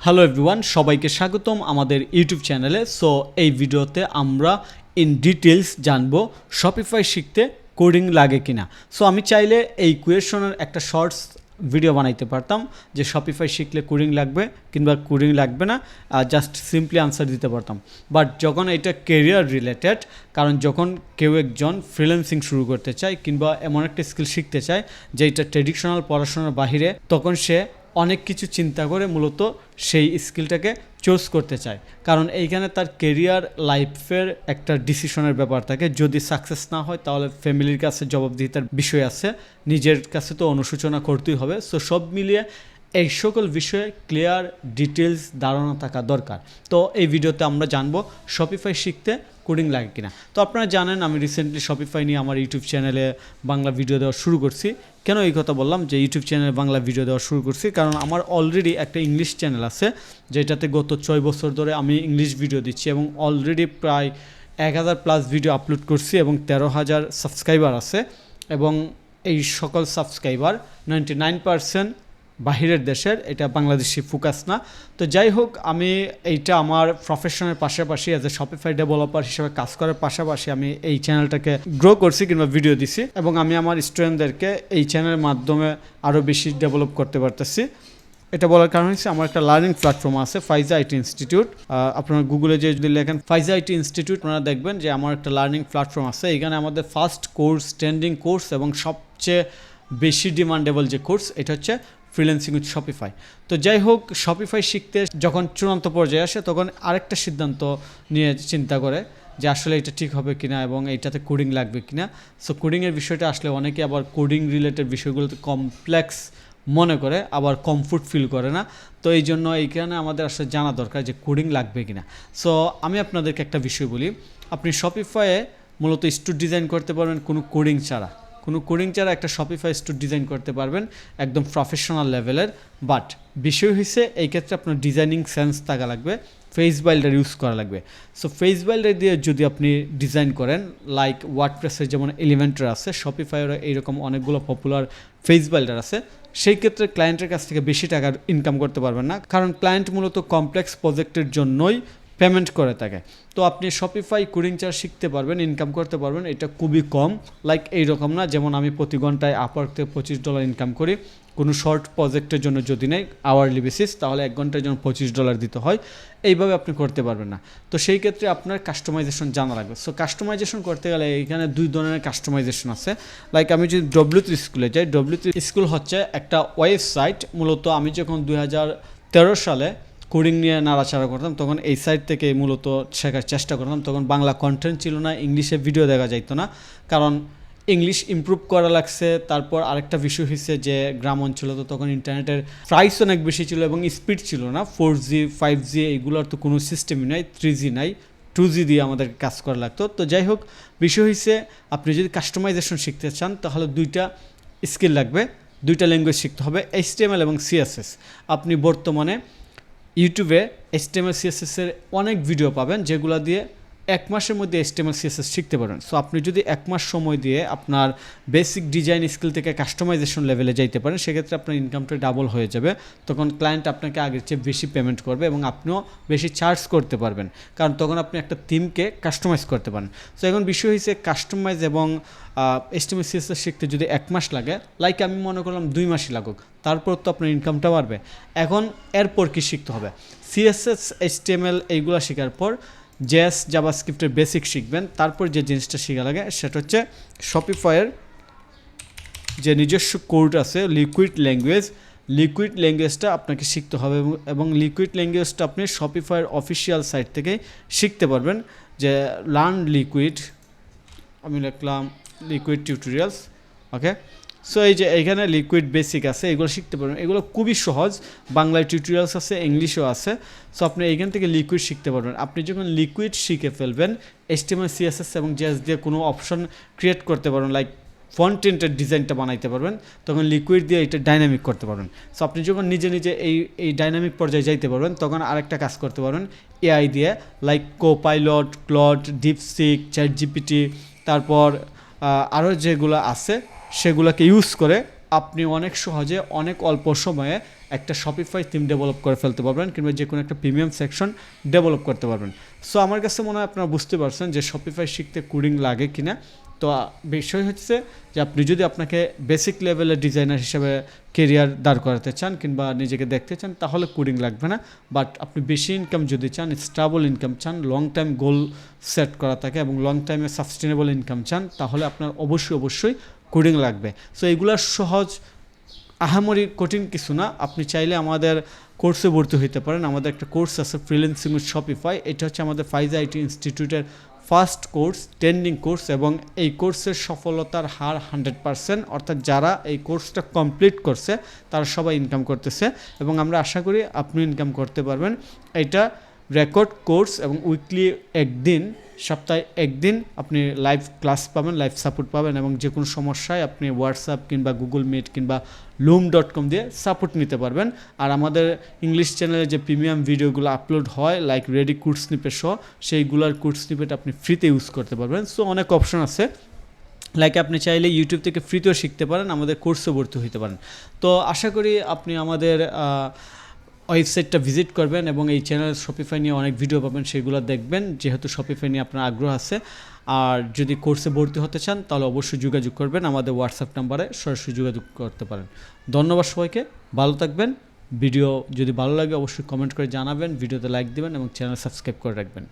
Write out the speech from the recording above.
Hello everyone, সবাইকে স্বাগতম আমাদের ইউটিউব চ্যানেলে। সো এই ভিডিওতে আমরা ইন ডিটেলস জানবো শপিফাই শিখতে কোডিং লাগে কিনা। সো আমি চাইলে এই কোয়েশনের একটা শর্টস ভিডিও বানাইতে পারতাম যে শপিফাই শিখলে কোডিং লাগবে কিংবা কোডিং লাগবে না, জাস্ট সিম্পলি আনসার দিতে পারতাম। বাট যখন এটা কেরিয়ার রিলেটেড, কারণ যখন কেউ একজন ফ্রিল্যান্সিং শুরু করতে চায় কিংবা এমন একটা স্কিল শিখতে চায় যেটা ট্রেডিশনাল পড়াশোনার বাহিরে, তখন সে অনেক কিছু চিন্তা করে মূলত সেই স্কিলটাকে চুজ করতে চায়। কারণ এইখানে তার কেরিয়ার লাইফের একটা ডিসিশনের ব্যাপার থাকে। যদি সাকসেস না হয় তাহলে ফ্যামিলির কাছে জবাবদিহিতার বিষয় আছে, নিজের কাছে তো অনুশোচনা করতেই হবে। সো সব মিলিয়ে এই সকল বিষয়ে ক্লিয়ার ডিটেলস ধারণা থাকা দরকার। তো এই ভিডিওতে আমরা জানবো শপিফাই শিখতে কোডিং লাগে কিনা। তো আপনারা জানেন আমি রিসেন্টলি শপিফাই নিয়ে আমার ইউটিউব চ্যানেলে বাংলা ভিডিও দেওয়া শুরু করছি। কেন এই কথা বললাম যে ইউটিউব চ্যানেলে বাংলা ভিডিও দেওয়া শুরু করছি? কারণ আমার অলরেডি একটা ইংলিশ চ্যানেল আছে যেটাতে গত 6 বছর ধরে আমি ইংলিশ ভিডিও দিচ্ছি এবং অলরেডি প্রায় 1000+ ভিডিও আপলোড করছি এবং 13,000 সাবস্ক্রাইবার আছে। এবং এই সকল সাবস্ক্রাইবার 99% বাহিরের দেশের, এটা বাংলাদেশি ফোকাস না। তো যাই হোক, আমি এইটা আমার প্রফেশনের পাশাপাশি অ্যাজ এ শপিফাই ডেভেলপার হিসেবে কাজ করার পাশাপাশি আমি এই চ্যানেলটাকে গ্রো করছি কিংবা ভিডিও দিছি এবং আমি আমার স্টুডেন্টদেরকে এই চ্যানেলের মাধ্যমে আরও বেশি ডেভেলপ করতে পারতেছি। এটা বলার কারণ হচ্ছে আমার একটা লার্নিং প্ল্যাটফর্ম আছে, ফাইজা আইটি ইনস্টিটিউট। আপনারা গুগলে যে যদি লেখেন ফাইজা আইটি ইনস্টিটিউট, আপনারা দেখবেন যে আমার একটা লার্নিং প্ল্যাটফর্ম আছে। এখানে আমাদের ফার্স্ট কোর্স, ট্রেন্ডিং কোর্স এবং সবচেয়ে বেশি ডিমান্ডেবল যে কোর্স, এটা হচ্ছে ফ্রিল্যান্সিং উইথ শপিফাই। তো যাই হোক, শপিফাই শিখতে যখন চূড়ান্ত পর্যায়ে আসে তখন আরেকটা সিদ্ধান্ত নিয়ে চিন্তা করে যে আসলে এটা ঠিক হবে কিনা এবং এইটাতে কোডিং লাগবে কিনা। সো কোডিংয়ের বিষয়টা আসলে অনেকে আবার কোডিং রিলেটেড বিষয়গুলোতে কমপ্লেক্স মনে করে, আবার কমফোর্ট ফিল করে না। তো এই জন্য এইখানে আমাদের আসলে জানা দরকার যে কোডিং লাগবে কিনা। সো আমি আপনাদেরকে একটা বিষয় বলি, আপনি শপিফাইয়ে মূলত স্টোর ডিজাইন করতে পারবেন কোনো কোডিং ছাড়া একটা শপিফাই স্টোর ডিজাইন করতে পারবেন একদম প্রফেশনাল লেভেলের। বাট বিষয় হচ্ছে এই ক্ষেত্রে আপনার ডিজাইনিং সেন্স থাকা লাগবে, ফেস বিল্ডার ইউজ করা লাগবে। সো ফেস বিল্ডার দিয়ে যদি আপনি ডিজাইন করেন, লাইক ওয়ার্ডপ্রেসের যেমন এলিমেন্টার আছে, শপিফাইয়েরও এইরকম অনেকগুলো পপুলার ফেস বিল্ডার আছে, সেই ক্ষেত্রে ক্লায়েন্টের কাছ থেকে বেশি টাকার ইনকাম করতে পারবেন না, কারণ ক্লায়েন্ট মূলত কমপ্লেক্স প্রজেক্টের জন্যই পেমেন্ট করে থাকে। তো আপনি শপিফাই কোডিং চার্জ শিখতে পারবেন, ইনকাম করতে পারবেন, এটা খুবই কম। লাইক এইরকম না যেমন আমি প্রতি ঘন্টায় আপওয়ার্ক থেকে $25 ইনকাম করি, কোনো শর্ট প্রজেক্টের জন্য যদি নেই আওয়ারলি বেসিস, তাহলে 1 ঘন্টার জন্য $25 দিতে হয়। এইভাবে আপনি করতে পারবেন না। তো সেই ক্ষেত্রে আপনার কাস্টমাইজেশন জানা লাগবে। সো কাস্টমাইজেশন করতে গেলে এখানে 2 ধরনের কাস্টমাইজেশন আছে। লাইক আমি যদি W3 স্কুলে যাই, W3 স্কুল হচ্ছে একটা ওয়েবসাইট। মূলত আমি যখন 2013 সালে কোডিং নিয়ে নাড়াচাড়া করতাম তখন এই সাইট থেকে মূলত শেখার চেষ্টা করতাম। তখন বাংলা কন্টেন্ট ছিল না, ইংলিশে ভিডিও দেখা যাইতো না, কারণ ইংলিশ ইমপ্রুভ করা লাগছে। তারপর আরেকটা বিষয় হচ্ছে যে গ্রাম অঞ্চলে তো তখন ইন্টারনেটের প্রাইস অনেক বেশি ছিল এবং স্পিড ছিল না। 4G 5G এইগুলোর তো কোনো সিস্টেমই নাই, 3G নাই, 2G দিয়ে আমাদেরকে কাজ করা লাগতো। তো যাই হোক, বিষয় হচ্ছে আপনি যদি কাস্টমাইজেশন শিখতে চান তাহলে 2টা স্কিল লাগবে, 2টা ল্যাঙ্গুয়েজ শিখতে হবে, HTML এবং CSS। আপনি বর্তমানে ইউটিউবে HTML CSS এর অনেক ভিডিও পাবেন যেগুলো দিয়ে 1 মাসের মধ্যে HTML CSS শিখতে পারেন। সো আপনি যদি 1 মাস সময় দিয়ে আপনার বেসিক ডিজাইন স্কিল থেকে কাস্টমাইজেশন লেভেলে যাইতে পারেন, সেক্ষেত্রে আপনার ইনকামটা ডাবল হয়ে যাবে। তখন ক্লায়েন্ট আপনাকে আগের চেয়ে বেশি পেমেন্ট করবে এবং আপনিও বেশি চার্জ করতে পারবেন, কারণ তখন আপনি একটা থিমকে কাস্টমাইজ করতে পারেন। সো এখন বিষয় হচ্ছে কাস্টমাইজ এবং HTML CSS শিখতে যদি 1 মাস লাগে, লাইক আমি মনে করলাম 2 মাসই লাগুক, তারপর তো আপনার ইনকামটা বাড়বে। এখন এরপর কি শিখতে হবে? CSS HTML এইগুলো শেখার পর JS জাভাস্ক্রিপ্টের বেসিক শিখবেন। তারপর যে জিনিসটা শেখা লাগে সেটা হচ্ছে শপিফাইয়ের যে নিজস্ব কোড আছে, লিকুইড ল্যাঙ্গুয়েজটা আপনাকে শিখতে হবে এবং লিকুইড ল্যাঙ্গুয়েজটা আপনি শপিফাইয়ের অফিসিয়াল সাইট থেকে শিখতে পারবেন। যে লার্ন লিকুইড, আমি লিখলাম লিকুইড টিউটোরিয়ালস, ওকে। সো এই যে এইখানে লিকুইড বেসিক আছে, এগুলো শিখতে পারবেন। এগুলো খুবই সহজ, বাংলায় টিউটোরিয়ালস আছে, ইংলিশেও আছে। সো আপনি এইখান থেকে লিকুইড শিখতে পারবেন। আপনি যখন লিকুইড শিখে ফেলবেন, HTML CSS এবং JS দিয়ে কোনো অপশন ক্রিয়েট করতে পারবেন, লাইক ফন্টেন্টের ডিজাইনটা বানাইতে পারবেন, তখন লিকুইড দিয়ে এটা ডাইনামিক করতে পারবেন। সো আপনি যখন নিজে এই ডাইনামিক পর্যায়ে যাইতে পারবেন, তখন আরেকটা কাজ করতে পারবেন AI দিয়ে, like Copilot, Claude, DeepSeek, ChatGPT, তারপর আরও যেগুলো আছে সেগুলোকে ইউজ করে আপনি অনেক সহজে অনেক অল্প সময়ে একটা শপিফাই থিম ডেভেলপ করে ফেলতে পারবেন কিংবা যে কোনো একটা প্রিমিয়াম সেকশন ডেভেলপ করতে পারবেন। সো আমার কাছে মনে হয় আপনারা বুঝতে পারছেন যে শপিফাই শিখতে কোডিং লাগে কিনা। তো বিষয় হচ্ছে যে আপনি যদি আপনাকে বেসিক লেভেলের ডিজাইনার হিসেবে কেরিয়ার দাঁড় করাতে চান কিংবা নিজেকে দেখতে চান তাহলে কোডিং লাগবে না। বাট আপনি বেশি ইনকাম যদি চান, স্টেবল ইনকাম চান, লং টাইম গোল সেট করা থাকে এবং লং টাইমে সাস্টেনেবল ইনকাম চান, তাহলে আপনার অবশ্যই কোডিং লাগবে। সো এগুলার সহজ আহামরি কঠিন কিছু না। আপনি চাইলে আমাদের কোর্সে ভর্তি হইতে পারেন। আমাদের একটা কোর্স আছে ফ্রিল্যান্সিং উইথ শপিফাই। এটা হচ্ছে আমাদের ফাইজা আইটি ইনস্টিটিউটের ফার্স্ট কোর্স, ট্রেন্ডিং কোর্স, এবং এই কোর্সের সফলতার হার 100%। অর্থাৎ যারা এই কোর্সটা কমপ্লিট করছে তারা সবাই ইনকাম করতেছে এবং আমরা আশা করি আপনি ইনকাম করতে পারবেন। এটা রেকর্ড কোর্স এবং উইকলি একদিন, সপ্তাহে একদিন আপনি লাইভ ক্লাস পাবেন, লাইভ সাপোর্ট পাবেন এবং যে কোনো সমস্যায় আপনি হোয়াটসঅ্যাপ কিংবা গুগল মিট কিংবা loom.com দিয়ে সাপোর্ট নিতে পারবেন। আর আমাদের ইংলিশ চ্যানেলে যে প্রিমিয়াম ভিডিওগুলো আপলোড হয় লাইক রেডি কোর্স স্নিপেট সহ, সেইগুলোর কোর্স স্নিপেট আপনি ফ্রিতে ইউজ করতে পারবেন। সো অনেক অপশন আছে, লাইক আপনি চাইলে ইউটিউব থেকে ফ্রিতেও শিখতে পারেন, আমাদের কোর্সে ভর্তি হতে পারেন। তো আশা করি আপনি আমাদের ওয়েবসাইটটা ভিজিট করবেন এবং এই চ্যানেল শপিফাই নিয়ে অনেক ভিডিও পাবেন, সেগুলো দেখবেন যেহেতু শপিফাই নিয়ে আপনার আগ্রহ আছে। আর যদি কোর্সে ভর্তি হতে চান তাহলে অবশ্যই যোগাযোগ করবেন, আমাদের হোয়াটসঅ্যাপ নাম্বারে সরাসরি যোগাযোগ করতে পারেন। ধন্যবাদ সবাইকে, ভালো থাকবেন। ভিডিও যদি ভালো লাগে অবশ্যই কমেন্ট করে জানাবেন, ভিডিওতে লাইক দিবেন এবং চ্যানেল সাবস্ক্রাইব করে রাখবেন।